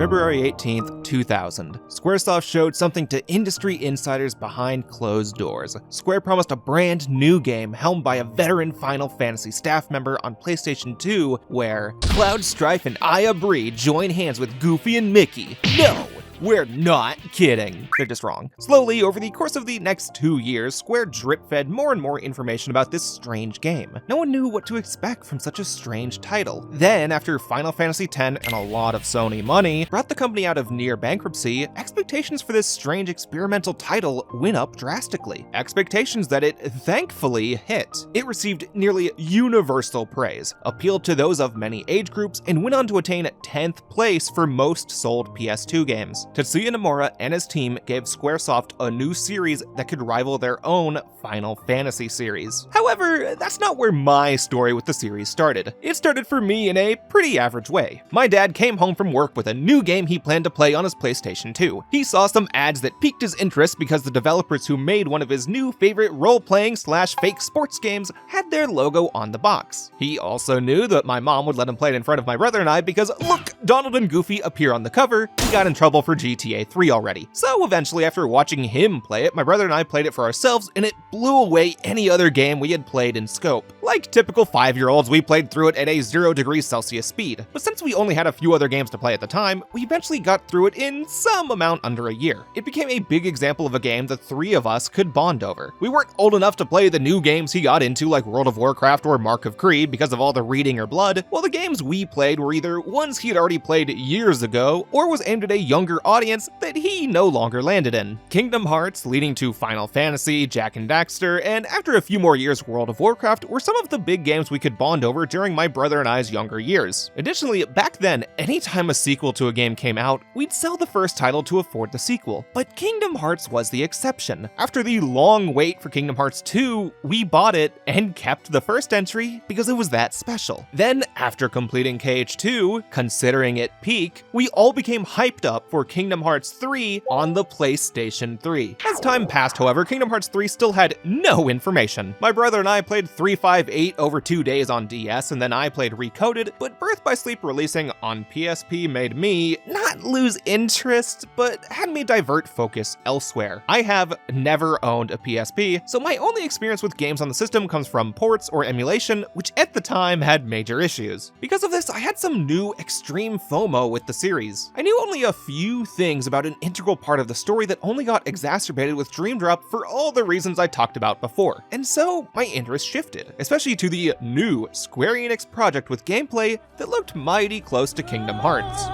February 18th, 2000, Squaresoft showed something to industry insiders behind closed doors. Square promised a brand new game helmed by a veteran Final Fantasy staff member on PlayStation 2, where Cloud Strife and Aya Bree join hands with Goofy and Mickey. No! We're not kidding. They're just wrong. Slowly, over the course of the next 2 years, Square drip-fed more and more information about this strange game. No one knew what to expect from such a strange title. Then, after Final Fantasy X and a lot of Sony money brought the company out of near bankruptcy, expectations for this strange experimental title went up drastically. Expectations that it thankfully hit. It received nearly universal praise, appealed to those of many age groups, and went on to attain 10th place for most sold PS2 games. Tetsuya Nomura and his team gave Squaresoft a new series that could rival their own Final Fantasy series. However, that's not where my story with the series started. It started for me in a pretty average way. My dad came home from work with a new game he planned to play on his PlayStation 2. He saw some ads that piqued his interest because the developers who made one of his new favorite role-playing / fake sports games had their logo on the box. He also knew that my mom would let him play it in front of my brother and I because, look, Donald and Goofy appear on the cover. He got in trouble for GTA 3 already. So eventually, after watching him play it, my brother and I played it for ourselves, and it blew away any other game we had played in scope. Like typical 5-year-olds, we played through it at a 0 degrees Celsius speed. But since we only had a few other games to play at the time, we eventually got through it in some amount under a year. It became a big example of a game the three of us could bond over. We weren't old enough to play the new games he got into like World of Warcraft or Mark of Creed because of all the reading or blood, while the games we played were either ones he had already played years ago or was aimed at a younger audience that he no longer landed in. Kingdom Hearts, leading to Final Fantasy, Jak and Daxter, and after a few more years World of Warcraft were some of the big games we could bond over during my brother and I's younger years. Additionally, back then, anytime a sequel to a game came out, we'd sell the first title to afford the sequel. But Kingdom Hearts was the exception. After the long wait for Kingdom Hearts 2, we bought it and kept the first entry because it was that special. Then, after completing KH2, considering it peak, we all became hyped up for Kingdom Hearts 3 on the PlayStation 3. As time passed, however, Kingdom Hearts 3 still had no information. My brother and I played 358 over 2 days on DS, and then I played Recoded, but Birth by Sleep releasing on PSP made me not lose interest, but had me divert focus elsewhere. I have never owned a PSP, so my only experience with games on the system comes from ports or emulation, which at the time had major issues. Because of this, I had some new extreme FOMO with the series. I knew only a few things about an integral part of the story that only got exacerbated with Dream Drop for all the reasons I talked about before. And so my interest shifted, especially to the new Square Enix project with gameplay that looked mighty close to Kingdom Hearts.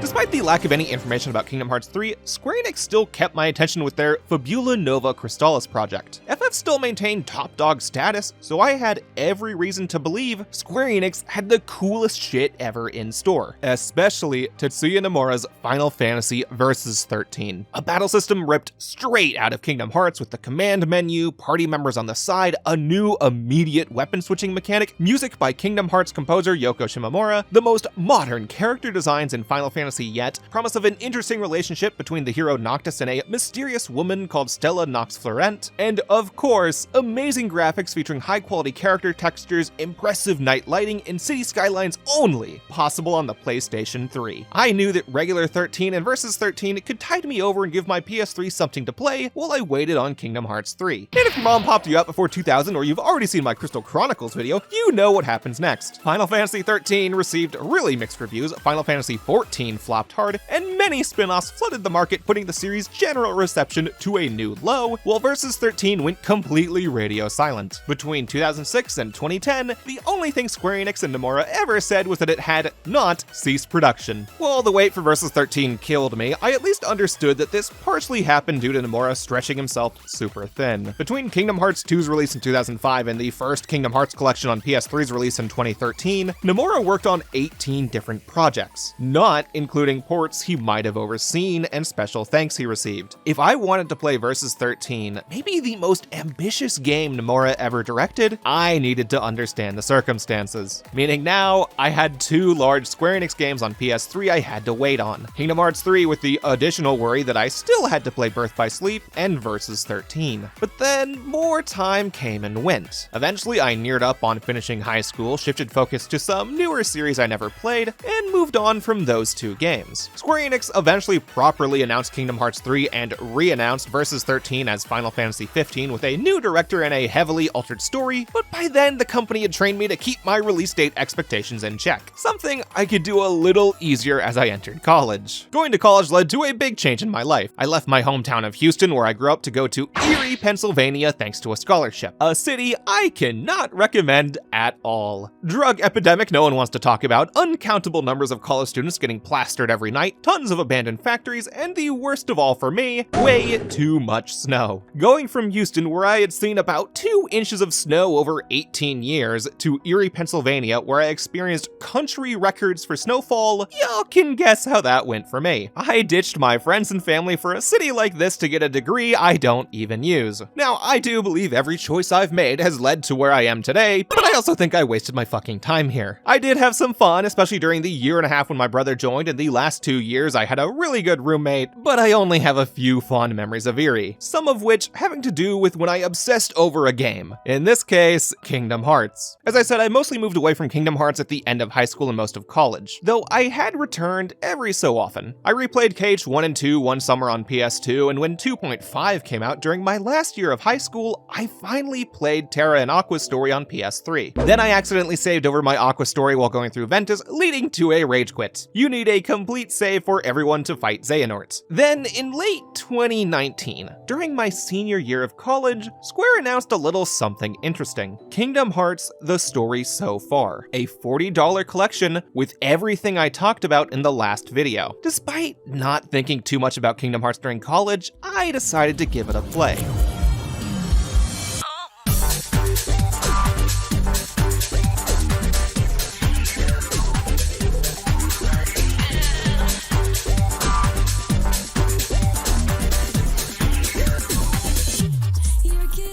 Despite the lack of any information about Kingdom Hearts 3, Square Enix still kept my attention with their Fabula Nova Crystallis project. FF still maintained top dog status, so I had every reason to believe Square Enix had the coolest shit ever in store, especially Tetsuya Nomura's Final Fantasy Versus 13. A battle system ripped straight out of Kingdom Hearts with the command menu, party members on the side, a new immediate weapon switching mechanic, music by Kingdom Hearts composer Yoko Shimomura, the most modern character designs in Final Fantasy yet, promise of an interesting relationship between the hero Noctis and a mysterious woman called Stella Nox Florent, and of course, amazing graphics featuring high-quality character textures, impressive night lighting, and city skylines only possible on the PlayStation 3. I knew that regular 13 and Versus 13 could tide me over and give my PS3 something to play while I waited on Kingdom Hearts 3. And if your mom popped you out before 2000 or you've already seen my Crystal Chronicles video, you know what happens next. Final Fantasy 13 received really mixed reviews, Final Fantasy 14 flopped hard, and many spin-offs flooded the market, putting the series' general reception to a new low, while Versus 13 went completely radio silent. Between 2006 and 2010, the only thing Square Enix and Nomura ever said was that it had not ceased production. While the wait for Versus 13 killed me, I at least understood that this partially happened due to Nomura stretching himself super thin. Between Kingdom Hearts 2's release in 2005 and the first Kingdom Hearts collection on PS3's release in 2013, Nomura worked on 18 different projects, not including including ports he might have overseen and special thanks he received. If I wanted to play Versus 13, maybe the most ambitious game Nomura ever directed, I needed to understand the circumstances. Meaning now, I had two large Square Enix games on PS3 I had to wait on. Kingdom Hearts 3 with the additional worry that I still had to play Birth by Sleep, and Versus 13. But then, more time came and went. Eventually, I neared up on finishing high school, shifted focus to some newer series I never played, and moved on from those two games. Square Enix eventually properly announced Kingdom Hearts 3 and re-announced Versus 13 as Final Fantasy 15 with a new director and a heavily altered story, but by then the company had trained me to keep my release date expectations in check, something I could do a little easier as I entered college. Going to college led to a big change in my life. I left my hometown of Houston, where I grew up, to go to Erie, Pennsylvania thanks to a scholarship, a city I cannot recommend at all. Drug epidemic no one wants to talk about, uncountable numbers of college students getting plastered every night, tons of abandoned factories, and the worst of all for me, way too much snow. Going from Houston, where I had seen about 2 inches of snow over 18 years, to Erie, Pennsylvania, where I experienced country records for snowfall, y'all can guess how that went for me. I ditched my friends and family for a city like this to get a degree I don't even use. Now, I do believe every choice I've made has led to where I am today, but I also think I wasted my fucking time here. I did have some fun, especially during the year and a half when my brother joined, and the last 2 years I had a really good roommate, but I only have a few fond memories of Erie, some of which having to do with when I obsessed over a game. In this case, Kingdom Hearts. As I said, I mostly moved away from Kingdom Hearts at the end of high school and most of college, though I had returned every so often. I replayed KH1 and 2 one summer on PS2, and when 2.5 came out during my last year of high school, I finally played Terra and Aqua's story on PS3. Then I accidentally saved over my Aqua story while going through Ventus, leading to a rage quit. You need a complete save for everyone to fight Xehanort. Then, in late 2019, during my senior year of college, Square announced a little something interesting. Kingdom Hearts: The Story So Far, a $40 collection with everything I talked about in the last video. Despite not thinking too much about Kingdom Hearts during college, I decided to give it a play.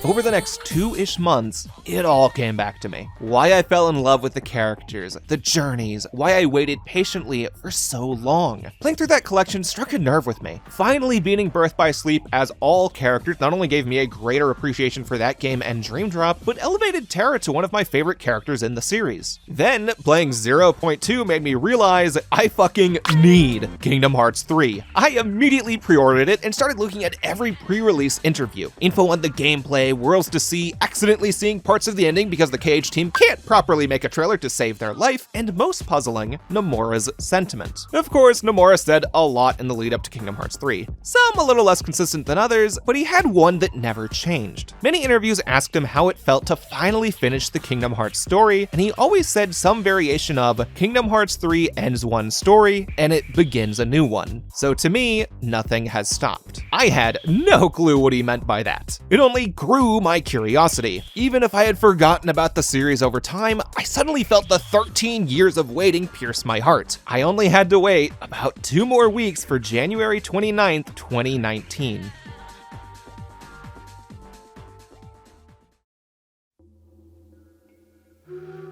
Over the next 2-ish months, it all came back to me. Why I fell in love with the characters, the journeys, why I waited patiently for so long. Playing through that collection struck a nerve with me. Finally beating Birth by Sleep as all characters not only gave me a greater appreciation for that game and Dream Drop, but elevated Terra to one of my favorite characters in the series. Then, playing 0.2 made me realize I fucking need Kingdom Hearts 3. I immediately pre-ordered it and started looking at every pre-release interview. Info on the gameplay, worlds to see, accidentally seeing parts of the ending because the KH team can't properly make a trailer to save their life, and most puzzling, Nomura's sentiment. Of course, Nomura said a lot in the lead up to Kingdom Hearts 3. Some a little less consistent than others, but he had one that never changed. Many interviews asked him how it felt to finally finish the Kingdom Hearts story, and he always said some variation of Kingdom Hearts 3 ends one story, and it begins a new one. So to me, nothing has stopped. I had no clue what he meant by that. It only grew my curiosity. Even if I had forgotten about the series over time, I suddenly felt the 13 years of waiting pierce my heart. I only had to wait about 2 more weeks for January 29th, 2019.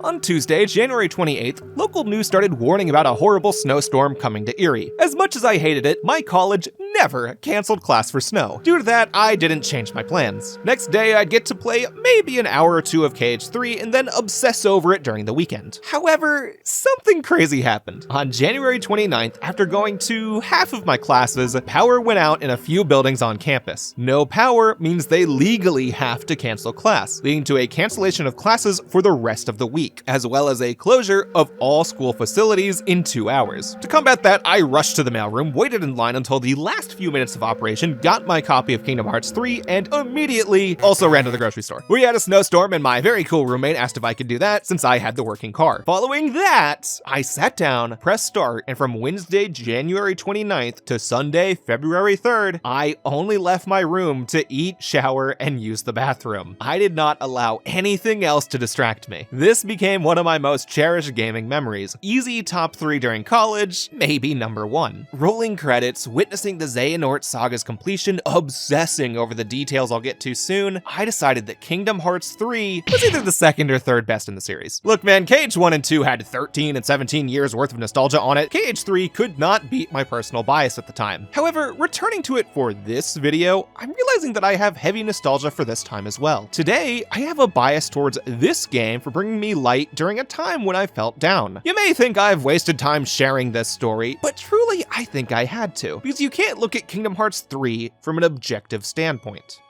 On Tuesday, January 28th, local news started warning about a horrible snowstorm coming to Erie. As much as I hated it, my college never canceled class for snow. Due to that, I didn't change my plans. Next day, I'd get to play maybe an hour or two of KH3 and then obsess over it during the weekend. However, something crazy happened. On January 29th, after going to half of my classes, power went out in a few buildings on campus. No power means they legally have to cancel class, leading to a cancellation of classes for the rest of the week, as well as a closure of all school facilities in 2 hours. To combat that, I rushed to the mailroom, waited in line until the last few minutes of operation, got my copy of Kingdom Hearts 3, and immediately also ran to the grocery store. We had a snowstorm, and my very cool roommate asked if I could do that since I had the working car. Following that, I sat down, pressed start, and from Wednesday, January 29th to Sunday, February 3rd, I only left my room to eat, shower, and use the bathroom. I did not allow anything else to distract me. This became became one of my most cherished gaming memories. Easy top 3 during college, maybe number 1. Rolling credits, witnessing the Xehanort Saga's completion, obsessing over the details I'll get to soon, I decided that Kingdom Hearts 3 was either the second or third best in the series. Look man, KH1 and 2 had 13 and 17 years worth of nostalgia on it. KH3 could not beat my personal bias at the time. However, returning to it for this video, I'm realizing that I have heavy nostalgia for this time as well. Today, I have a bias towards this game for bringing me light during a time when I felt down. You may think I've wasted time sharing this story, but truly I think I had to, because you can't look at Kingdom Hearts 3 from an objective standpoint.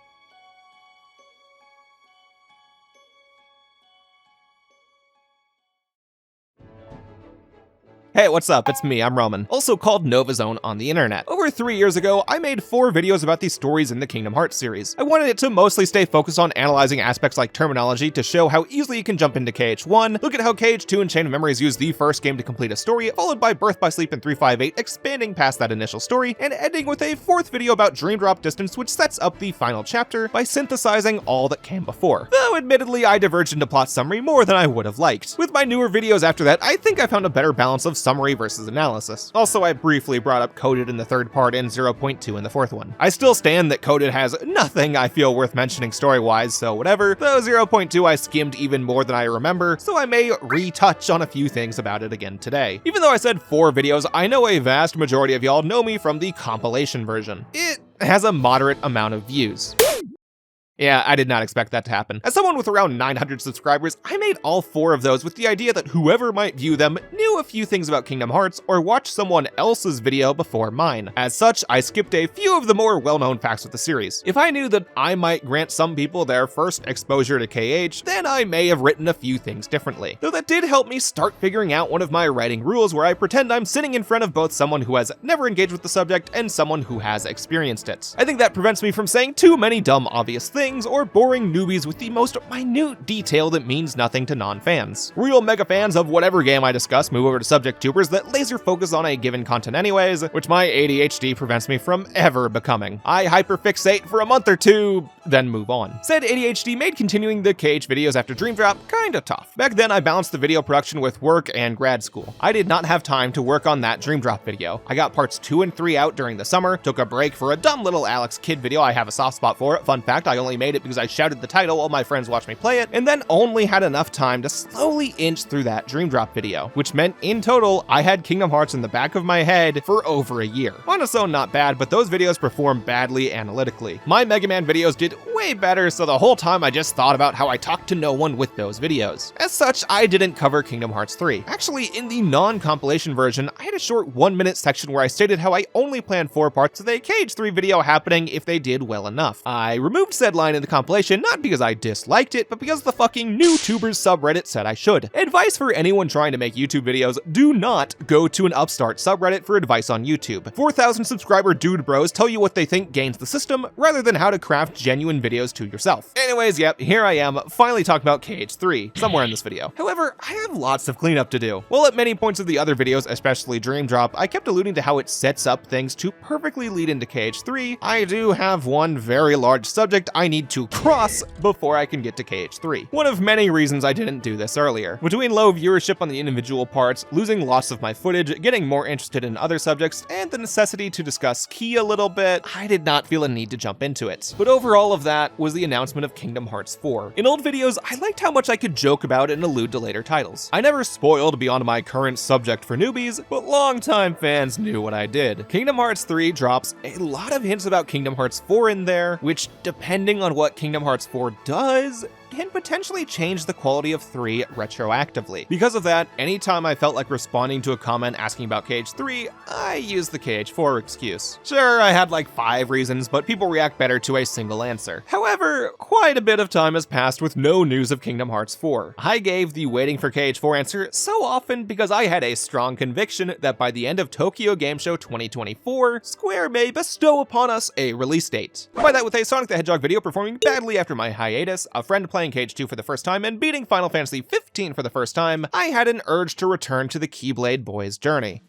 Hey, what's up? It's me, I'm Roman, also called NovaZone on the internet. Over 3 years ago, I made 4 videos about these stories in the Kingdom Hearts series. I wanted it to mostly stay focused on analyzing aspects like terminology to show how easily you can jump into KH1, look at how KH2 and Chain of Memories use the first game to complete a story, followed by Birth by Sleep and 358 expanding past that initial story, and ending with a 4th video about Dream Drop Distance, which sets up the final chapter by synthesizing all that came before. Though admittedly, I diverged into plot summary more than I would have liked. With my newer videos after that, I think I found a better balance of summary versus analysis. Also, I briefly brought up Coded in the 3rd part and 0.2 in the 4th one. I still stand that Coded has nothing I feel worth mentioning story-wise, so whatever, though 0.2 I skimmed even more than I remember, so I may retouch on a few things about it again today. Even though I said 4 videos, I know a vast majority of y'all know me from the compilation version. It has a moderate amount of views. Yeah, I did not expect that to happen. As someone with around 900 subscribers, I made all 4 of those with the idea that whoever might view them knew a few things about Kingdom Hearts or watched someone else's video before mine. As such, I skipped a few of the more well-known facts of the series. If I knew that I might grant some people their first exposure to KH, then I may have written a few things differently. Though that did help me start figuring out one of my writing rules where I pretend I'm sitting in front of both someone who has never engaged with the subject and someone who has experienced it. I think that prevents me from saying too many dumb obvious things or boring newbies with the most minute detail that means nothing to non-fans. Real mega fans of whatever game I discuss move over to subject tubers that laser focus on a given content anyways, which my ADHD prevents me from ever becoming. I hyperfixate for a month or 2, then move on. Said ADHD made continuing the KH videos after Dream Drop kinda tough. Back then I balanced the video production with work and grad school. I did not have time to work on that Dream Drop video. I got parts 2 and 3 out during the summer, took a break for a dumb little Alex Kidd video I have a soft spot for. Fun fact, I only made it because I shouted the title while my friends watched me play it, and then only had enough time to slowly inch through that Dream Drop video, which meant in total, I had Kingdom Hearts in the back of my head for over a year. On its own, not bad, but those videos perform badly analytically. My Mega Man videos did way better, so the whole time I just thought about how I talked to no one with those videos. As such, I didn't cover Kingdom Hearts 3. Actually, in the non-compilation version, I had a short 1-minute section where I stated how I only planned 4 parts of a KH3 video happening if they did well enough. I removed said line in the compilation not because I disliked it, but because the fucking NewTubers subreddit said I should. Advice for anyone trying to make YouTube videos: do not go to an upstart subreddit for advice on YouTube. 4,000 subscriber dude bros tell you what they think gains the system, rather than how to craft genuine videos to yourself. Anyways, yep, here I am, finally talking about KH3, somewhere in this video. However, I have lots of cleanup to do. While at many points of the other videos, especially Dream Drop, I kept alluding to how it sets up things to perfectly lead into KH3, I do have one very large subject I need to cross before I can get to KH3. One of many reasons I didn't do this earlier. Between low viewership on the individual parts, losing lots of my footage, getting more interested in other subjects, and the necessity to discuss Key a little bit, I did not feel a need to jump into it. But over all of that was the announcement of Kingdom Hearts 4. In old videos, I liked how much I could joke about and allude to later titles. I never spoiled beyond my current subject for newbies, but longtime fans knew what I did. Kingdom Hearts 3 drops a lot of hints about Kingdom Hearts 4 in there, which, depending on what Kingdom Hearts 4 does, can potentially change the quality of 3 retroactively. Because of that, anytime I felt like responding to a comment asking about KH3, I used the KH4 excuse. Sure, I had like 5 reasons, but people react better to a single answer. However, quite a bit of time has passed with no news of Kingdom Hearts 4. I gave the waiting for KH4 answer so often because I had a strong conviction that by the end of Tokyo Game Show 2024, Square may bestow upon us a release date. By that, with a Sonic the Hedgehog video performing badly after my hiatus, a friend playing KH2 for the first time, and beating Final Fantasy XV for the first time, I had an urge to return to the Keyblade Boys journey.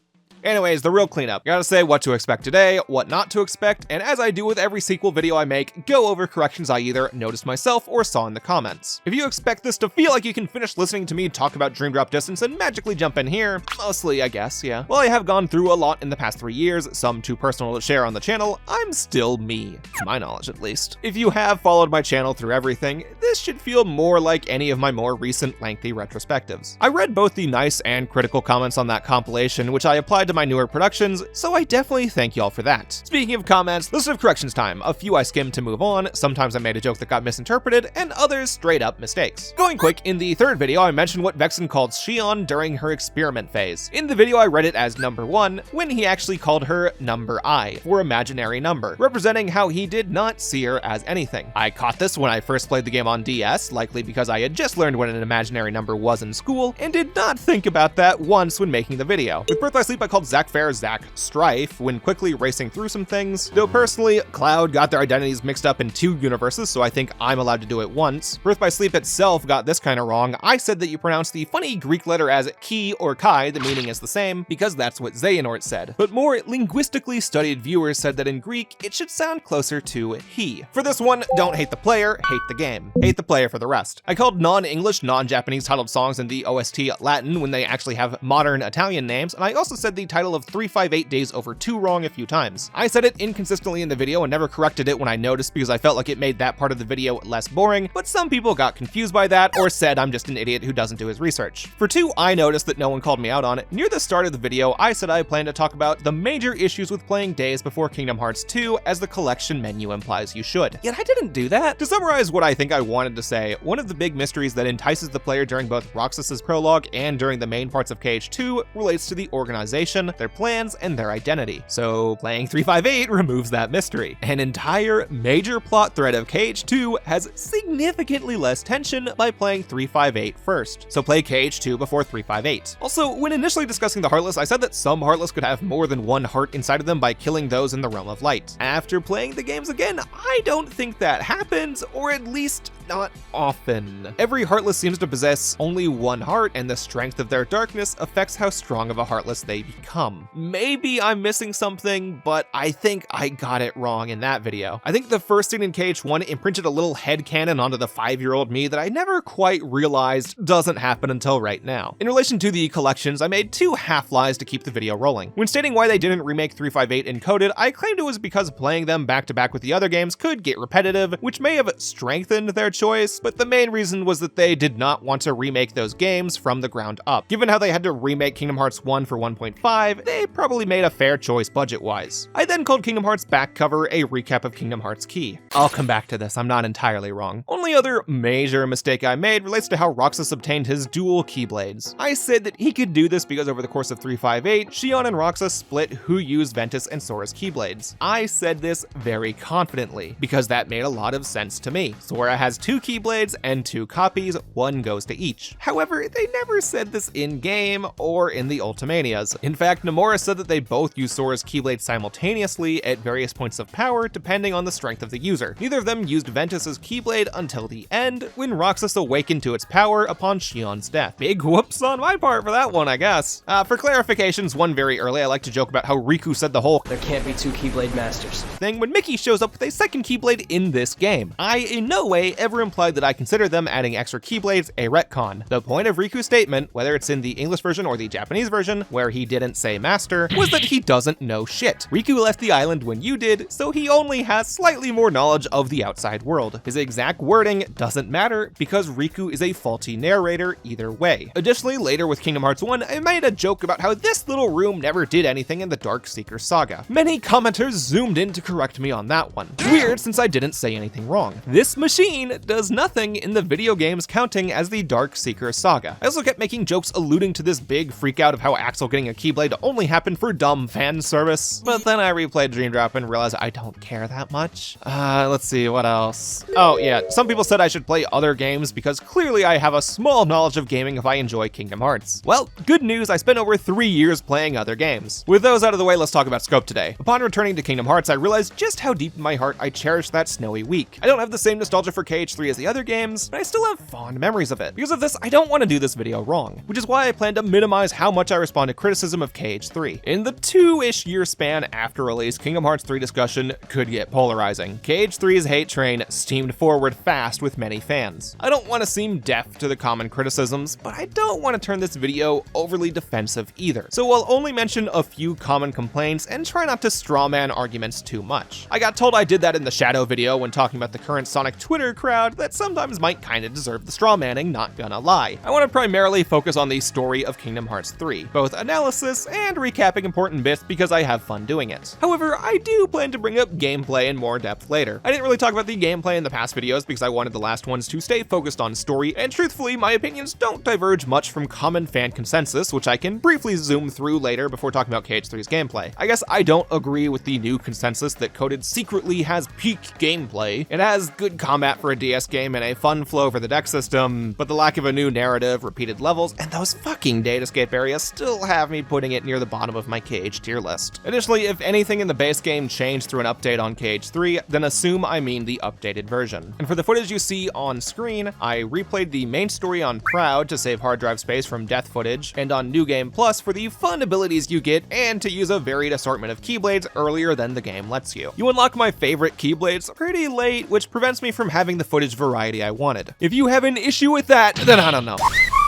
Anyways, the real cleanup. Gotta say what to expect today, what not to expect, and as I do with every sequel video I make, go over corrections I either noticed myself or saw in the comments. If you expect this to feel like you can finish listening to me talk about Dream Drop Distance and magically jump in here, mostly I guess, yeah. While I have gone through a lot in the past 3 years, some too personal to share on the channel, I'm still me, to my knowledge at least. If you have followed my channel through everything, this should feel more like any of my more recent lengthy retrospectives. I read both the nice and critical comments on that compilation, which I applied to my newer productions, so I definitely thank y'all for that. Speaking of comments, list of corrections time. A few I skimmed to move on, sometimes I made a joke that got misinterpreted, and others straight up mistakes. Going quick, in the third video I mentioned what Vexen called Xion during her experiment phase. In the video I read it as number 1, when he actually called her number I, for imaginary number, representing how he did not see her as anything. I caught this when I first played the game on DS, likely because I had just learned what an imaginary number was in school, and did not think about that once when making the video. With Birth by Sleep I called Zack Fair Zack Strife when quickly racing through some things, though personally, Cloud got their identities mixed up in 2 universes, so I think I'm allowed to do it once. Birth by Sleep itself got this kinda wrong. I said that you pronounce the funny Greek letter as Ki or Kai, the meaning is the same, because that's what Xehanort said. But more linguistically studied viewers said that in Greek, it should sound closer to he. For this one, don't hate the player, hate the game. Hate the player for the rest. I called non-English, non-Japanese titled songs in the OST Latin when they actually have modern Italian names, and I also said the title of 358 Days Over 2 wrong a few times. I said it inconsistently in the video and never corrected it when I noticed because I felt like it made that part of the video less boring, but some people got confused by that or said I'm just an idiot who doesn't do his research. For 2, I noticed that no one called me out on it. Near the start of the video, I said I planned to talk about the major issues with playing Days Before Kingdom Hearts 2 as the collection menu implies you should. Yet I didn't do that. To summarize what I think I wanted to say, one of the big mysteries that entices the player during both Roxas's prologue and during the main parts of KH2 relates to the organization, their plans, and their identity. So playing 358 removes that mystery. An entire major plot thread of KH2 has significantly less tension by playing 358 first. So play KH2 before 358. Also, when initially discussing the Heartless, I said that some Heartless could have more than one heart inside of them by killing those in the Realm of Light. After playing the games again, I don't think that happens, or at least not often. Every Heartless seems to possess only one heart, and the strength of their darkness affects how strong of a Heartless they become. Maybe I'm missing something, but I think I got it wrong in that video. I think the first scene in KH1 imprinted a little headcanon onto the 5-year-old me that I never quite realized doesn't happen until right now. In relation to the collections, I made 2 half-lies to keep the video rolling. When stating why they didn't remake 358 encoded, I claimed it was because playing them back-to-back with the other games could get repetitive, which may have strengthened their choice, but the main reason was that they did not want to remake those games from the ground up. Given how they had to remake Kingdom Hearts 1 for 1.5, they probably made a fair choice budget-wise. I then called Kingdom Hearts back cover a recap of Kingdom Hearts Key. I'll come back to this, I'm not entirely wrong. Only other major mistake I made relates to how Roxas obtained his dual Keyblades. I said that he could do this because over the course of 358, Xion and Roxas split who used Ventus and Sora's Keyblades. I said this very confidently, because that made a lot of sense to me. Sora has 2 Keyblades and 2 copies, 1 goes to each. However, they never said this in-game or in the Ultimanias. In fact, Nomura said that they both use Sora's Keyblade simultaneously at various points of power depending on the strength of the user. Neither of them used Ventus's Keyblade until the end, when Roxas awakened to its power upon Xion's death. Big whoops on my part for that one, I guess. For clarifications, one very early, I like to joke about how Riku said the whole "there can't be 2 Keyblade masters" thing when Mickey shows up with a second Keyblade in this game. I in no way ever implied that I consider them adding extra Keyblades a retcon. The point of Riku's statement, whether it's in the English version or the Japanese version, where he didn't say master, was that he doesn't know shit. Riku left the island when you did, so he only has slightly more knowledge of the outside world. His exact wording doesn't matter because Riku is a faulty narrator either way. Additionally, later with Kingdom Hearts 1, I made a joke about how this little room never did anything in the Dark Seeker saga. Many commenters zoomed in to correct me on that one. Weird since I didn't say anything wrong. This machine does nothing in the video games counting as the Dark Seeker saga. I also kept making jokes alluding to this big freak out of how Axel getting a Keyblade only happened for dumb fan service, but then I replayed Dream Drop and realized I don't care that much. Let's see, what else? Oh yeah, some people said I should play other games because clearly I have a small knowledge of gaming if I enjoy Kingdom Hearts. Well, good news, I spent over 3 years playing other games. With those out of the way, let's talk about scope today. Upon returning to Kingdom Hearts, I realized just how deep in my heart I cherish that snowy week. I don't have the same nostalgia for KH KH3 as the other games, but I still have fond memories of it. Because of this, I don't want to do this video wrong, which is why I plan to minimize how much I respond to criticism of KH3. In the 2-ish year span after release, Kingdom Hearts 3 discussion could get polarizing. KH3's hate train steamed forward fast with many fans. I don't want to seem deaf to the common criticisms, but I don't want to turn this video overly defensive either. So I'll only mention a few common complaints and try not to strawman arguments too much. I got told I did that in the Shadow video when talking about the current Sonic Twitter crowd that sometimes might kinda deserve the strawmanning, not gonna lie. I want to primarily focus on the story of Kingdom Hearts 3, both analysis and recapping important bits because I have fun doing it. However, I do plan to bring up gameplay in more depth later. I didn't really talk about the gameplay in the past videos because I wanted the last ones to stay focused on story, and truthfully, my opinions don't diverge much from common fan consensus, which I can briefly zoom through later before talking about KH3's gameplay. I guess I don't agree with the new consensus that Coded secretly has peak gameplay. It has good combat for a DS game and a fun flow for the deck system, but the lack of a new narrative, repeated levels, and those fucking datascape areas still have me putting it near the bottom of my KH tier list. Additionally, if anything in the base game changed through an update on KH3, then assume I mean the updated version. And for the footage you see on screen, I replayed the main story on Proud to save hard drive space from death footage, and on New Game Plus for the fun abilities you get and to use a varied assortment of Keyblades earlier than the game lets you. You unlock my favorite Keyblades pretty late, which prevents me from having the footage variety I wanted. If you have an issue with that, then I don't know.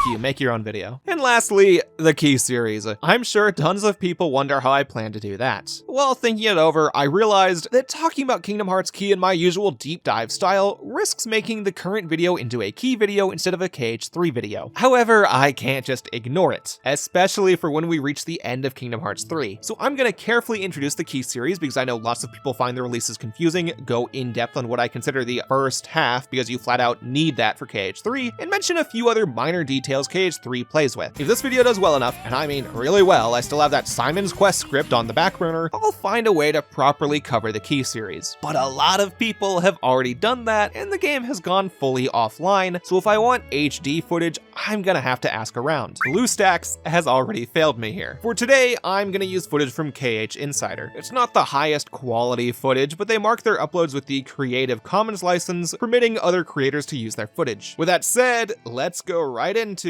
You make your own video. And lastly, the Key series. I'm sure tons of people wonder how I plan to do that. While thinking it over, I realized that talking about Kingdom Hearts Key in my usual deep dive style risks making the current video into a Key video instead of a KH3 video. However, I can't just ignore it, especially for when we reach the end of Kingdom Hearts 3. So I'm gonna carefully introduce the Key series because I know lots of people find the releases confusing, go in depth on what I consider the first half because you flat out need that for KH3, and mention a few other minor details KH3 plays with. If this video does well enough, and I mean really well, I still have that Simon's Quest script on the back burner, I'll find a way to properly cover the Key series. But a lot of people have already done that, and the game has gone fully offline, so if I want HD footage, I'm gonna have to ask around. BlueStacks has already failed me here. For today, I'm gonna use footage from KH Insider. It's not the highest quality footage, but they mark their uploads with the Creative Commons license, permitting other creators to use their footage. With that said, let's go right into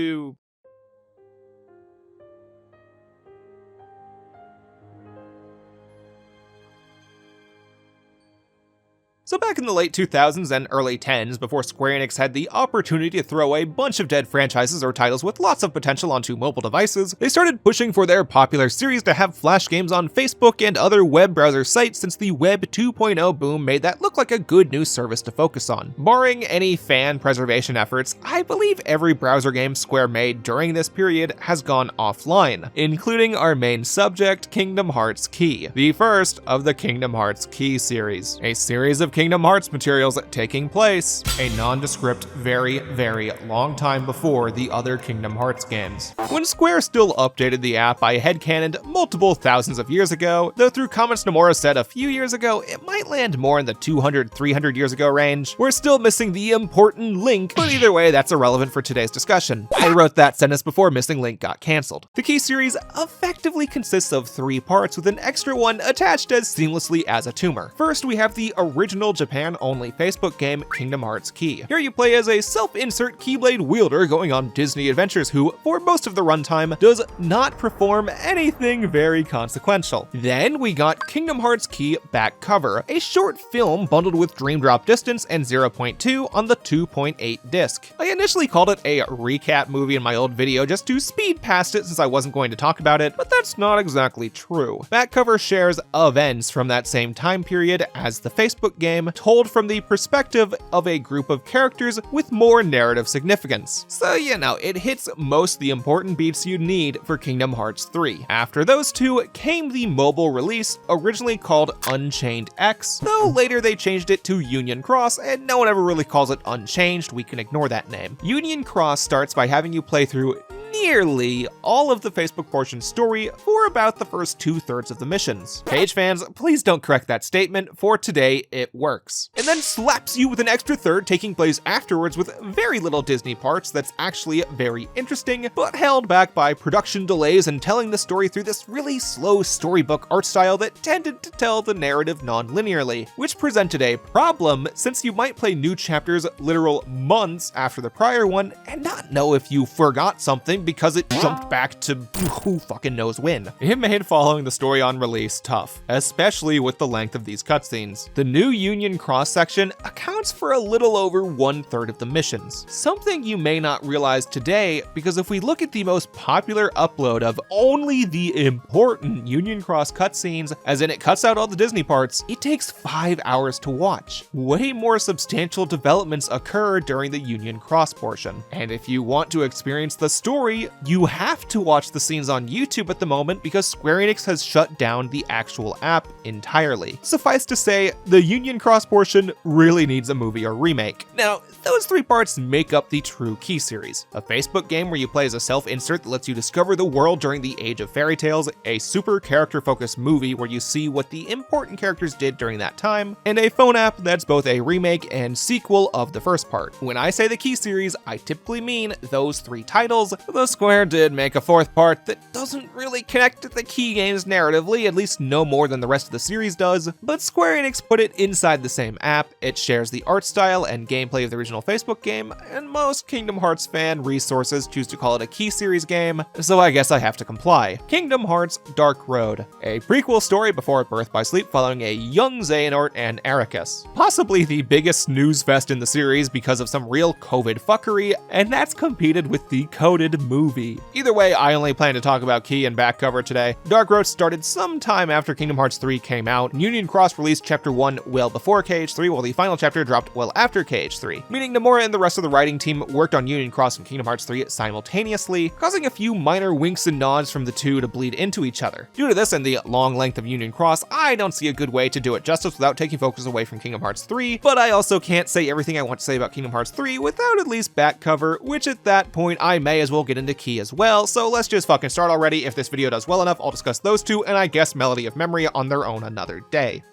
So back in the late 2000s and early 10s, before Square Enix had the opportunity to throw a bunch of dead franchises or titles with lots of potential onto mobile devices, they started pushing for their popular series to have Flash games on Facebook and other web browser sites since the Web 2.0 boom made that look like a good new service to focus on. Barring any fan preservation efforts, I believe every browser game Square made during this period has gone offline, including our main subject, Kingdom Hearts Key, the first of the Kingdom Hearts Key series, a series of Kingdom Hearts materials taking place a nondescript very long time before the other Kingdom Hearts games. When Square still updated the app, I headcanoned multiple thousands of years ago, though through comments Nomura said a few years ago, it might land more in the 200-300 years ago range. We're still missing the important link, but either way, that's irrelevant for today's discussion. I wrote that sentence before Missing Link got cancelled. The Key series effectively consists of 3 parts with an extra one attached as seamlessly as a tumor. First, we have the original Japan-only Facebook game, Kingdom Hearts Key. Here you play as a self-insert Keyblade wielder going on Disney adventures who, for most of the runtime, does not perform anything very consequential. Then we got Kingdom Hearts Key Back Cover, a short film bundled with Dream Drop Distance and 0.2 on the 2.8 disc. I initially called it a recap movie in my old video just to speed past it since I wasn't going to talk about it, but that's not exactly true. Back Cover shares events from that same time period as the Facebook game, told from the perspective of a group of characters with more narrative significance. So you know, it hits most the important beats you need for Kingdom Hearts 3. After those two came the mobile release, originally called Unchained X, though later they changed it to Union Cross, and no one ever really calls it Unchanged, we can ignore that name. Union Cross starts by having you play through nearly all of the Facebook portion story for about the first 2/3 of the missions. Cage fans, please don't correct that statement, for today it works. And then slaps you with an extra third taking place afterwards with very little Disney parts that's actually very interesting, but held back by production delays and telling the story through this really slow storybook art style that tended to tell the narrative non-linearly, which presented a problem since you might play new chapters literal months after the prior one and not know if you forgot something because it jumped back to who fucking knows when. It made following the story on release tough, especially with the length of these cutscenes. The new Union Cross section accounts for a little over 1/3 of the missions, something you may not realize today because if we look at the most popular upload of only the important Union Cross cutscenes, as in it cuts out all the Disney parts, it takes 5 hours to watch. Way more substantial developments occur during the Union Cross portion. And if you want to experience the story, you have to watch the scenes on YouTube at the moment because Square Enix has shut down the actual app entirely. Suffice to say, the Union Cross portion really needs a movie or remake. Now, those 3 parts make up the true Key series, a Facebook game where you play as a self-insert that lets you discover the world during the Age of Fairy Tales, a super character-focused movie where you see what the important characters did during that time, and a phone app that's both a remake and sequel of the first part. When I say the Key series, I typically mean those 3 titles, though Square did make a 4th part that doesn't really connect to the Key games narratively, at least no more than the rest of the series does, but Square Enix put it inside the same app, it shares the art style and gameplay of the original Facebook game, and most Kingdom Hearts fan resources choose to call it a Key series game, so I guess I have to comply. Kingdom Hearts Dark Road, a prequel story before Birth by Sleep following a young Xehanort and Ericus. Possibly the biggest snooze fest in the series because of some real COVID fuckery, and that's competed with the coded movie. Either way, I only plan to talk about Key and back cover today. Dark Road started sometime after Kingdom Hearts 3 came out. Union Cross released Chapter 1 well before KH3, while the final chapter dropped well after KH3, meaning Nomura and the rest of the writing team worked on Union Cross and Kingdom Hearts 3 simultaneously, causing a few minor winks and nods from the two to bleed into each other. Due to this and the long length of Union Cross, I don't see a good way to do it justice without taking focus away from Kingdom Hearts 3, but I also can't say everything I want to say about Kingdom Hearts 3 without at least back cover, which at that point I may as well get into Key as well, so let's just fucking start already. If this video does well enough, I'll discuss those two and I guess Melody of Memory on their own another day.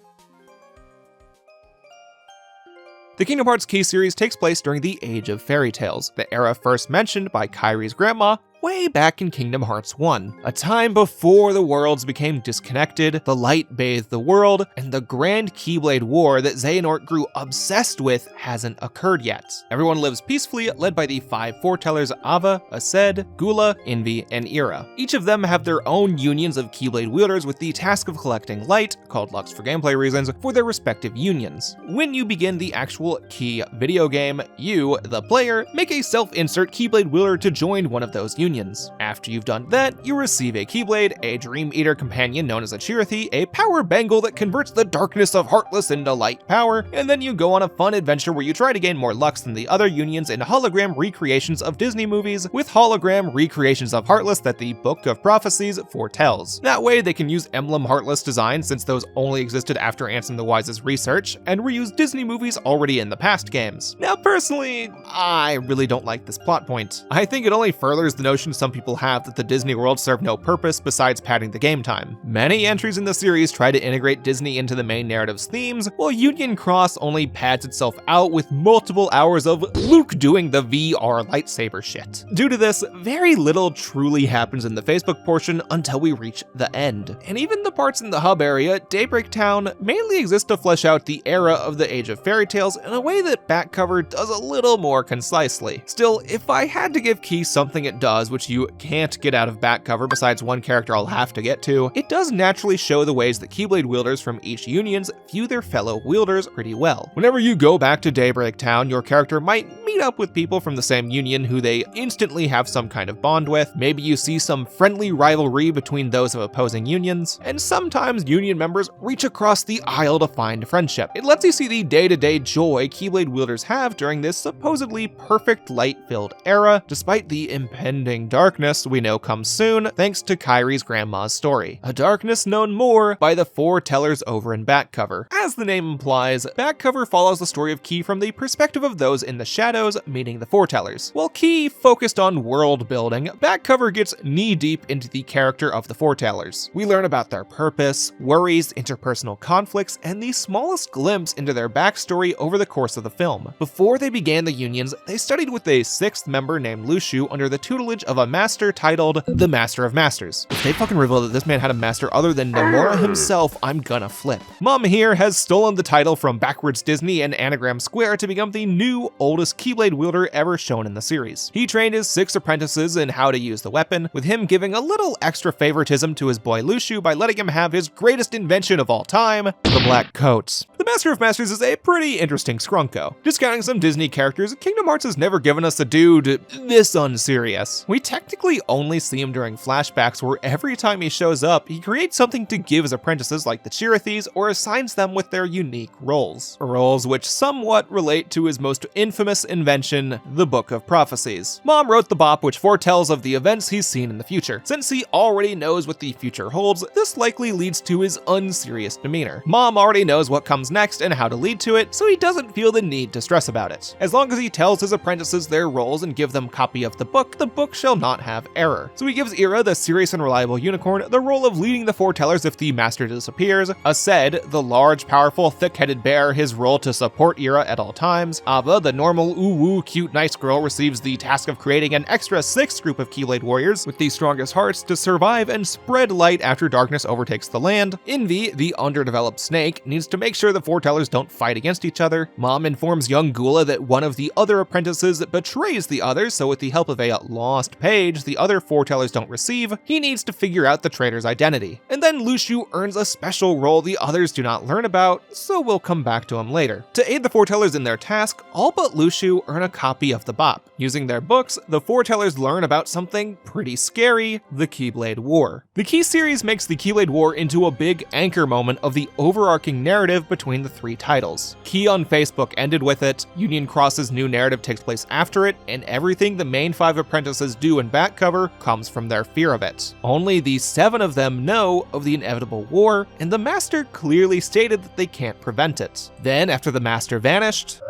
The Kingdom Hearts Key series takes place during the Age of Fairy Tales, the era first mentioned by Kairi's grandma way back in Kingdom Hearts 1, a time before the worlds became disconnected, the light bathed the world, and the grand Keyblade War that Xehanort grew obsessed with hasn't occurred yet. Everyone lives peacefully, led by the 5 foretellers Ava, Aced, Gula, Envy, and Ira. Each of them have their own unions of Keyblade wielders with the task of collecting light, called Lux for gameplay reasons, for their respective unions. When you begin the actual Key video game, you, the player, make a self-insert Keyblade wielder to join one of those unions. After you've done that, you receive a Keyblade, a Dream Eater companion known as a Chirithy, a power bangle that converts the darkness of Heartless into light power, and then you go on a fun adventure where you try to gain more Lux than the other unions in hologram recreations of Disney movies, with hologram recreations of Heartless that the Book of Prophecies foretells. That way they can use Emblem Heartless designs since those only existed after Ansem the Wise's research, and reuse Disney movies already in the past games. Now personally, I really don't like this plot point. I think it only furthers the notion some people have that the Disney world served no purpose besides padding the game time. Many entries in the series try to integrate Disney into the main narrative's themes, while Union Cross only pads itself out with multiple hours of Luke doing the VR lightsaber shit. Due to this, very little truly happens in the Facebook portion until we reach the end. And even the parts in the hub area, Daybreak Town, mainly exist to flesh out the era of the Age of Fairy Tales in a way that back cover does a little more concisely. Still, if I had to give Key something it does, which you can't get out of back cover besides one character I'll have to get to, it does naturally show the ways that Keyblade wielders from each unions view their fellow wielders pretty well. Whenever you go back to Daybreak Town, your character might meet up with people from the same union who they instantly have some kind of bond with. Maybe you see some friendly rivalry between those of opposing unions, and sometimes union members reach across the aisle to find friendship. It lets you see the day-to-day joy Keyblade wielders have during this supposedly perfect light-filled era, despite the impending bring darkness we know comes soon thanks to Kairi's grandma's story. A darkness known more by the foretellers over in back cover. As the name implies, back cover follows the story of Key from the perspective of those in the shadows, meaning the foretellers. While Key focused on world building, back cover gets knee-deep into the character of the foretellers. We learn about their purpose, worries, interpersonal conflicts, and the smallest glimpse into their backstory over the course of the film. Before they began the unions, they studied with a sixth member named Lushu under the tutelage of a master titled the Master of Masters. If they fucking reveal that this man had a master other than Nomura himself, I'm gonna flip. Mom here has stolen the title from Backwards Disney and Anagram Square to become the new oldest Keyblade wielder ever shown in the series. He trained his 6 apprentices in how to use the weapon, with him giving a little extra favoritism to his boy Lushu by letting him have his greatest invention of all time, the black coat. The Master of Masters is a pretty interesting scrunko. Discounting some Disney characters, Kingdom Hearts has never given us a dude this unserious. We technically only see him during flashbacks where every time he shows up, he creates something to give his apprentices like the Chirithes or assigns them with their unique roles. Roles which somewhat relate to his most infamous invention, the Book of Prophecies. Mom wrote the bop which foretells of the events he's seen in the future. Since he already knows what the future holds, this likely leads to his unserious demeanor. Mom already knows what comes next and how to lead to it, so he doesn't feel the need to stress about it. As long as he tells his apprentices their roles and give them copy of the book shall not have error. So he gives Ira, the serious and reliable unicorn, the role of leading the foretellers if the master disappears. Aced, the large, powerful, thick-headed bear, his role to support Ira at all times. Ava, the normal, ooh-woo, cute, nice girl, receives the task of creating an extra 6th group of Keyblade warriors with the strongest hearts to survive and spread light after darkness overtakes the land. Envy, the underdeveloped snake, needs to make sure the foretellers don't fight against each other. Mom informs young Gula that one of the other apprentices betrays the others, so with the help of a lost page the other foretellers don't receive, he needs to figure out the traitor's identity. And then Lushu earns a special role the others do not learn about, so we'll come back to him later. To aid the foretellers in their task, all but Lushu earn a copy of the bop. Using their books, the foretellers learn about something pretty scary, the Keyblade War. The Key series makes the Keyblade War into a big anchor moment of the overarching narrative between the 3 titles. Key on Facebook ended with it, Union Cross's new narrative takes place after it, and everything the main 5 apprentices do in back cover comes from their fear of it. Only the 7 of them know of the inevitable war, and the Master clearly stated that they can't prevent it. Then, after the Master vanished,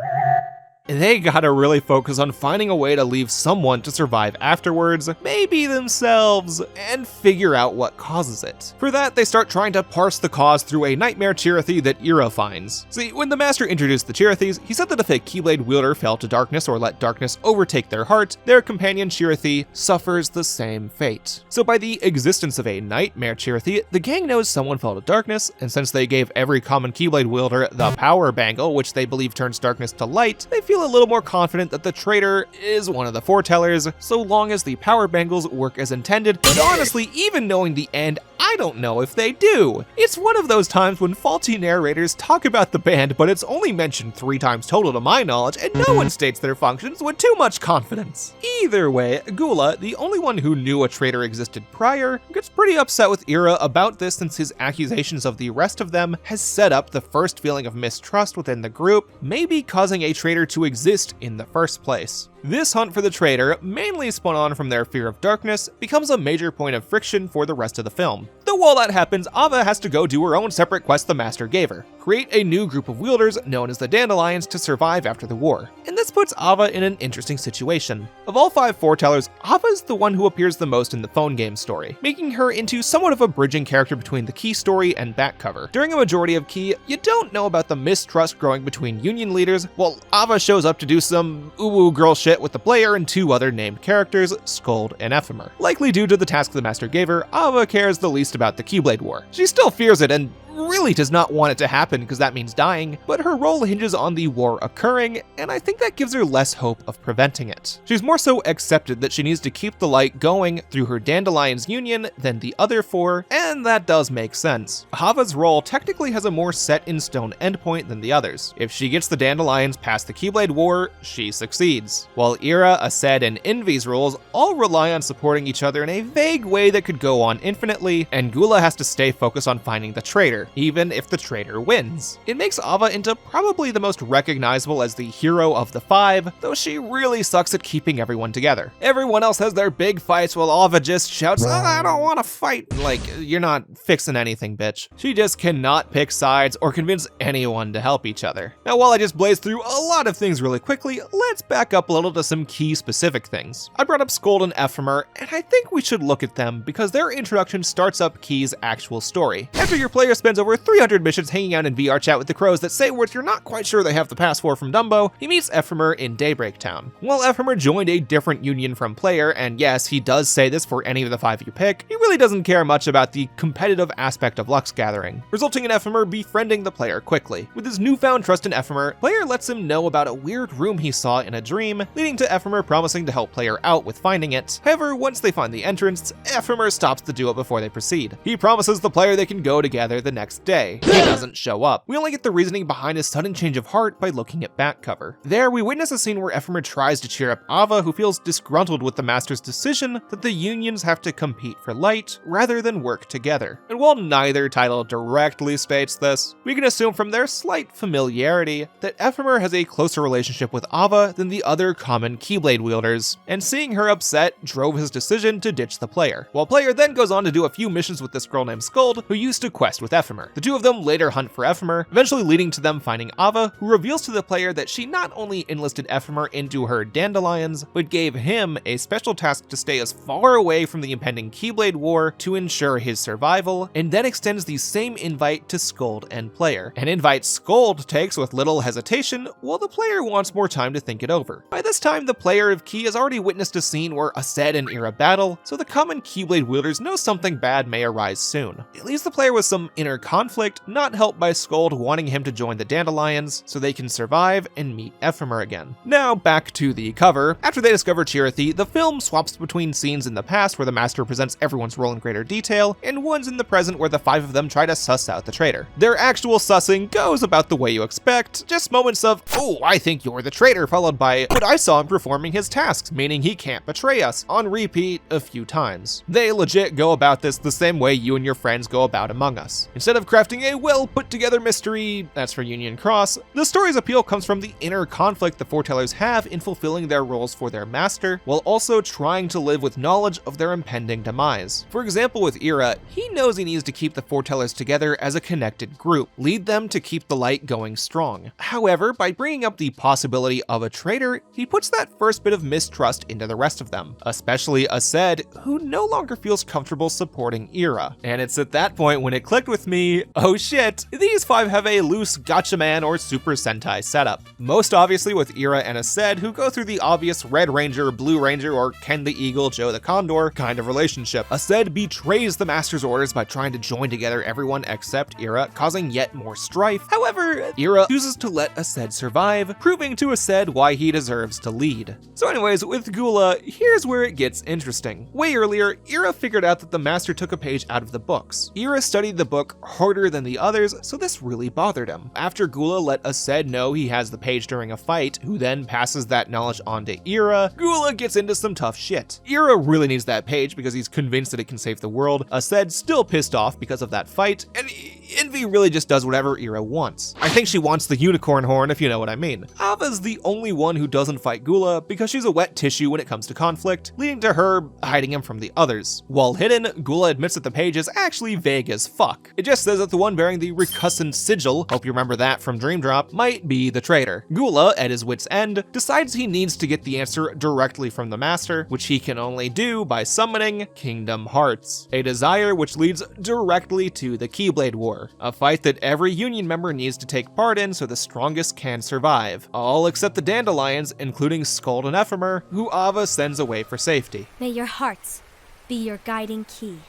they gotta really focus on finding a way to leave someone to survive afterwards, maybe themselves, and figure out what causes it. For that, they start trying to parse the cause through a nightmare Chirithy that Ira finds. See, when the Master introduced the Chirithes, he said that if a Keyblade wielder fell to darkness or let darkness overtake their heart, their companion Chirithy suffers the same fate. So by the existence of a nightmare Chirithy, the gang knows someone fell to darkness, and since they gave every common Keyblade wielder the power bangle, which they believe turns darkness to light, they feel a little more confident that the traitor is one of the foretellers, so long as the power bangles work as intended. But honestly, even knowing the end, I don't know if they do. It's one of those times when faulty narrators talk about the band, but it's only mentioned 3 times total to my knowledge, and no one states their functions with too much confidence. Either way, Gula, the only one who knew a traitor existed prior, gets pretty upset with Ira about this since his accusations of the rest of them has set up the first feeling of mistrust within the group, maybe causing a traitor to exist in the first place. This hunt for the traitor, mainly spun on from their fear of darkness, becomes a major point of friction for the rest of the film. Though while that happens, Ava has to go do her own separate quest the Master gave her. Create a new group of wielders known as the Dandelions to survive after the war. And this puts Ava in an interesting situation. Of all 5 foretellers, Ava's the one who appears the most in the phone game story, making her into somewhat of a bridging character between the Key story and back cover. During a majority of Key, you don't know about the mistrust growing between Union leaders, while Ava shows up to do some ooh-woo girl shit with the player and 2 other named characters, Scold and Ephemer. Likely due to the task the Master gave her, Ava cares the least about the Keyblade War. She still fears it and really does not want it to happen because that means dying, but her role hinges on the war occurring, and I think that gives her less hope of preventing it. She's more so accepted that she needs to keep the light going through her Dandelion's union than the other 4, and that does make sense. Ava's role technically has a more set-in-stone endpoint than the others. If she gets the Dandelions past the Keyblade War, she succeeds. While Ira, Aced, and Envy's roles all rely on supporting each other in a vague way that could go on infinitely, and Gula has to stay focused on finding the traitor. traitor, even if the traitor wins. It makes Ava into probably the most recognizable as the hero of the five, though she really sucks at keeping everyone together. Everyone else has their big fights while Ava just shouts, I don't want to fight. Like, you're not fixing anything, bitch. She just cannot pick sides or convince anyone to help each other. Now, while I just blazed through a lot of things really quickly, let's back up a little to some key specific things. I brought up Scold and Ephemer, and I think we should look at them because their introduction starts up Key's actual story. After your player spends over 300 missions hanging out in VR chat with the crows that say words you're not quite sure they have the pass for from Dumbo, he meets Ephemer in Daybreak Town. While Ephemer joined a different union from player, and yes, he does say this for any of the five you pick, he really doesn't care much about the competitive aspect of Lux Gathering, resulting in Ephemer befriending the player quickly. With his newfound trust in Ephemer, player lets him know about a weird room he saw in a dream, leading to Ephemer promising to help player out with finding it. However, once they find the entrance, Ephemer stops the duo before they proceed. He promises the player they can go together the next day. He doesn't show up. We only get the reasoning behind his sudden change of heart by looking at back cover. There, we witness a scene where Ephemer tries to cheer up Ava, who feels disgruntled with the Master's decision that the unions have to compete for light rather than work together. And while neither title directly states this, we can assume from their slight familiarity that Ephemer has a closer relationship with Ava than the other common Keyblade wielders, and seeing her upset drove his decision to ditch the player. While player then goes on to do a few missions with this girl named Scold, who used to quest with Ephemer. The two of them later hunt for Ephemer, eventually leading to them finding Ava, who reveals to the player that she not only enlisted Ephemer into her dandelions, but gave him a special task to stay as far away from the impending Keyblade War to ensure his survival, and then extends the same invite to Scold and player. An invite Scold takes with little hesitation, while the player wants more time to think it over. By this time, the player of Key has already witnessed a scene where Aced and Ira battle, so the common Keyblade wielders know something bad may arise soon. It leaves the player with some inner conflict, not helped by Scold wanting him to join the Dandelions so they can survive and meet Ephemer again. Now back to the cover. After they discover Chirithy, the film swaps between scenes in the past where the Master presents everyone's role in greater detail, and ones in the present where the five of them try to suss out the traitor. Their actual sussing goes about the way you expect, just moments of, oh, I think you're the traitor, followed by, but I saw him performing his tasks, meaning he can't betray us, on repeat a few times. They legit go about this the same way you and your friends go about Among Us. Instead of crafting a well put together mystery, that's for Union Cross, the story's appeal comes from the inner conflict the foretellers have in fulfilling their roles for their master, while also trying to live with knowledge of their impending demise. For example, with Ira, he knows he needs to keep the foretellers together as a connected group, lead them to keep the light going strong. However, by bringing up the possibility of a traitor, he puts that first bit of mistrust into the rest of them, especially Aced, who no longer feels comfortable supporting Ira. And it's at that point when it clicked with me, oh shit, these five have a loose Gotcha Man or Super Sentai setup. Most obviously with Ira and Aced, who go through the obvious Red Ranger, Blue Ranger, or Ken the Eagle, Joe the Condor kind of relationship. Aced betrays the Master's orders by trying to join together everyone except Ira, causing yet more strife. However, Ira chooses to let Aced survive, proving to Aced why he deserves to lead. So anyways, with Gula, here's where it gets interesting. Way earlier, Ira figured out that the Master took a page out of the books. Ira studied the book harder than the others, so this really bothered him. After Gula let Aced know he has the page during a fight, who then passes that knowledge on to Ira, Gula gets into some tough shit. Ira really needs that page because he's convinced that it can save the world. Aced's still pissed off because of that fight, and Envy really just does whatever Ira wants. I think she wants the unicorn horn, if you know what I mean. Ava's the only one who doesn't fight Gula because she's a wet tissue when it comes to conflict, leading to her hiding him from the others. While hidden, Gula admits that the page is actually vague as fuck. It just says that the one bearing the Recussant sigil, hope you remember that from Dream Drop, might be the traitor. Gula, at his wit's end, decides he needs to get the answer directly from the Master, which he can only do by summoning Kingdom Hearts, a desire which leads directly to the Keyblade War, a fight that every Union member needs to take part in so the strongest can survive, all except the Dandelions, including Scold and Ephemer, who Ava sends away for safety. May your hearts be your guiding key.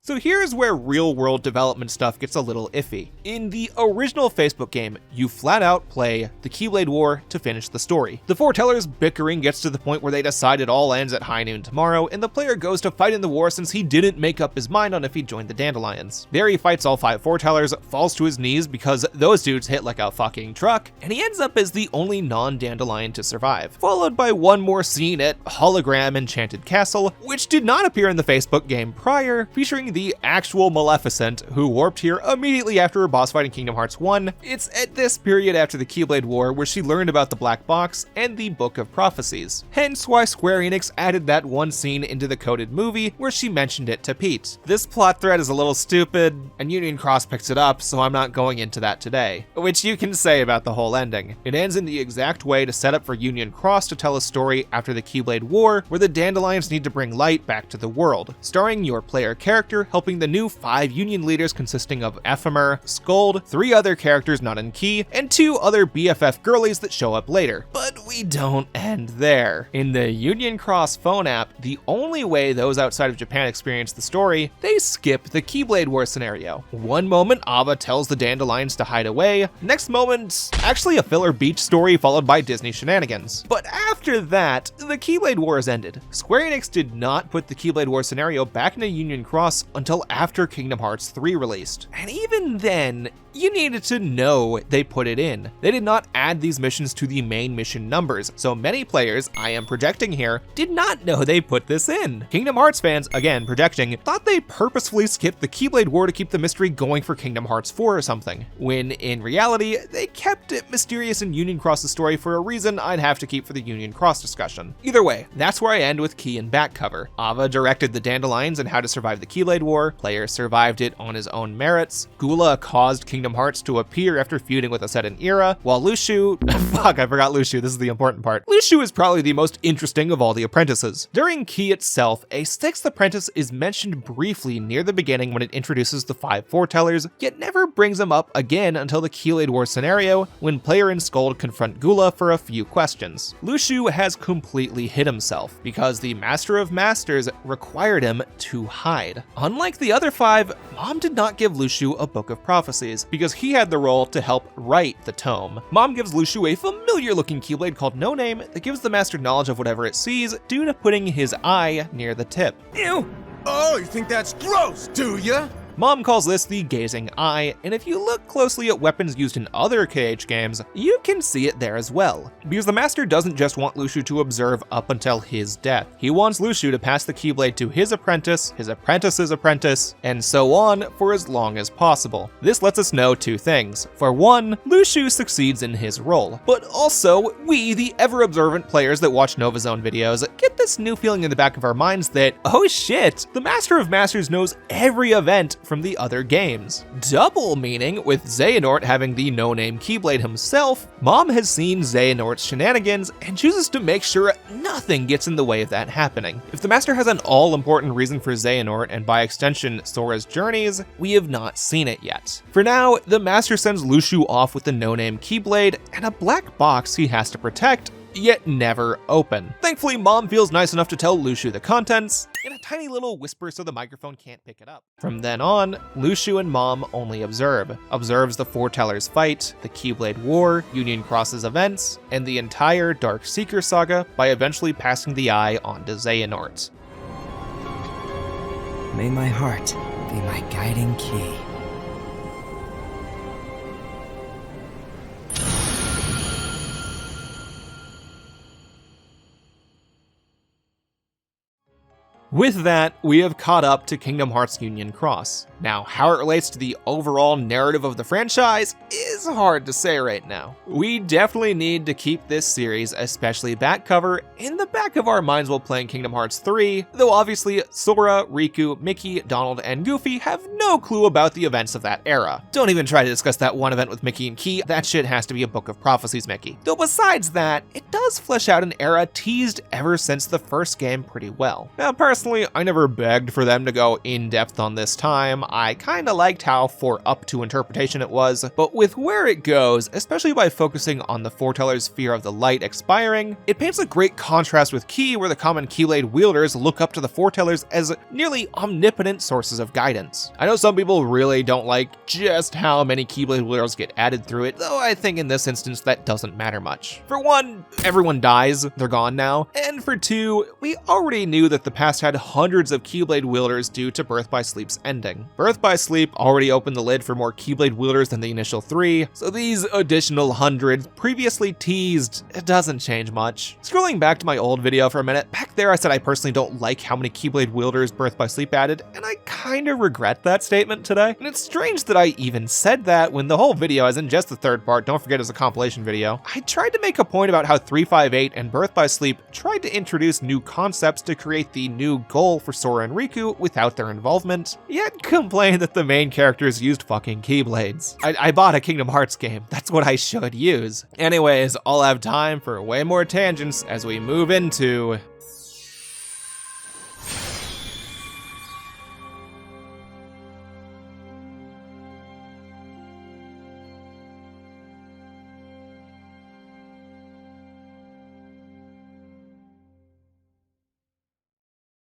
So here's where real-world development stuff gets a little iffy. In the original Facebook game, you flat out play the Keyblade War to finish the story. The foretellers' bickering gets to the point where they decide it all ends at high noon tomorrow, and the player goes to fight in the war since he didn't make up his mind on if he joined the Dandelions. There he fights all 5 foretellers, falls to his knees because those dudes hit like a fucking truck, and he ends up as the only non-Dandelion to survive, followed by one more scene at Hologram Enchanted Castle, which did not appear in the Facebook game prior, featuring the actual Maleficent, who warped here immediately after her boss fight in Kingdom Hearts 1. It's at this period after the Keyblade War where she learned about the Black Box and the Book of Prophecies. Hence why Square Enix added that one scene into the coded movie where she mentioned it to Pete. This plot thread is a little stupid, and Union Cross picks it up, so I'm not going into that today. Which you can say about the whole ending. It ends in the exact way to set up for Union Cross to tell a story after the Keyblade War, where the Dandelions need to bring light back to the world, starring your player character helping the new 5 Union leaders consisting of Ephemer, Scold, 3 other characters not in key, and 2 other BFF girlies that show up later. But we don't end there. In the Union Cross phone app, the only way those outside of Japan experience the story, they skip the Keyblade War scenario. One moment, Ava tells the Dandelions to hide away. Next moment, actually a filler beach story followed by Disney shenanigans. But after that, the Keyblade War is ended. Square Enix did not put the Keyblade War scenario back into Union Cross until after Kingdom Hearts 3 released. And even then, you needed to know they put it in. They did not add these missions to the main mission numbers, so many players, I am projecting here, did not know they put this in. Kingdom Hearts fans, again projecting, thought they purposefully skipped the Keyblade War to keep the mystery going for Kingdom Hearts 4 or something, when in reality, they kept it mysterious in Union Cross's story for a reason I'd have to keep for the Union Cross discussion. Either way, that's where I end with Key and back cover. Ava directed the Dandelions and how to survive the Keyblade War, player survived it on his own merits, Gula caused Kingdom Hearts to appear after feuding with us at an era, while Lushu, fuck, I forgot Lushu, this is the important part. Lushu is probably the most interesting of all the apprentices. During Key itself, a 6th apprentice is mentioned briefly near the beginning when it introduces the 5 foretellers, yet never brings them up again until the Keyblade War scenario, when player and Scold confront Gula for a few questions. Lushu has completely hid himself, because the Master of Masters required him to hide. Unlike the other 5, Mom did not give Lushu a Book of Prophecies, because he had the role to help write the tome. Mom gives Lushu a familiar-looking Keyblade called No Name that gives the Master knowledge of whatever it sees due to putting his eye near the tip. Ew! Oh, you think that's gross, do ya? Mom calls this the Gazing Eye, and if you look closely at weapons used in other KH games, you can see it there as well. Because the Master doesn't just want Lushu to observe up until his death. He wants Lushu to pass the Keyblade to his apprentice's apprentice, and so on for as long as possible. This lets us know 2 things. For one, Lushu succeeds in his role, but also, we, the ever-observant players that watch NovaZone videos, get this new feeling in the back of our minds that, oh shit, the Master of Masters knows every event from the other games. Double meaning, with Xehanort having the no-name Keyblade himself, Mom has seen Xehanort's shenanigans and chooses to make sure nothing gets in the way of that happening. If the Master has an all-important reason for Xehanort, and by extension Sora's journeys, we have not seen it yet. For now, the Master sends Lushu off with the no-name Keyblade and a black box he has to protect, yet never open. Thankfully, Mom feels nice enough to tell Lushu the contents in a tiny little whisper so the microphone can't pick it up. From then on, Lushu and Mom only observes the foretellers fight, the Keyblade War, Union Cross's events, and the entire Dark Seeker saga by eventually passing the eye on to Xehanort. May my heart be my guiding key. With that, we have caught up to Kingdom Hearts Union Cross. Now, how it relates to the overall narrative of the franchise is hard to say right now. We definitely need to keep this series, especially back cover, in the back of our minds while playing Kingdom Hearts 3, though obviously Sora, Riku, Mickey, Donald, and Goofy have no clue about the events of that era. Don't even try to discuss that one event with Mickey and Key, that shit has to be a Book of Prophecies Mickey. Though besides that, it does flesh out an era teased ever since the first game pretty well. Now personally, Personally, I never begged for them to go in-depth on this time. I kinda liked how for up to interpretation it was, but with where it goes, especially by focusing on the foreteller's fear of the light expiring, it paints a great contrast with Key, where the common Keyblade wielders look up to the foretellers as nearly omnipotent sources of guidance. I know some people really don't like just how many Keyblade wielders get added through it, though I think in this instance that doesn't matter much. For one, everyone dies, they're gone now, and for two, we already knew that the past had hundreds of Keyblade wielders due to Birth by Sleep's ending. Birth by Sleep already opened the lid for more Keyblade wielders than the initial 3, so these additional hundreds previously teased, it doesn't change much. Scrolling back to my old video for a minute, back there I said I personally don't like how many Keyblade wielders Birth by Sleep added, and I kinda regret that statement today. And it's strange that I even said that when the whole video, as in just the third part, don't forget is a compilation video, I tried to make a point about how 358 and Birth by Sleep tried to introduce new concepts to create the new goal for Sora and Riku without their involvement, yet complained that the main characters used fucking Keyblades. I bought a Kingdom Hearts game, that's what I should use. Anyways, I'll have time for way more tangents as we move into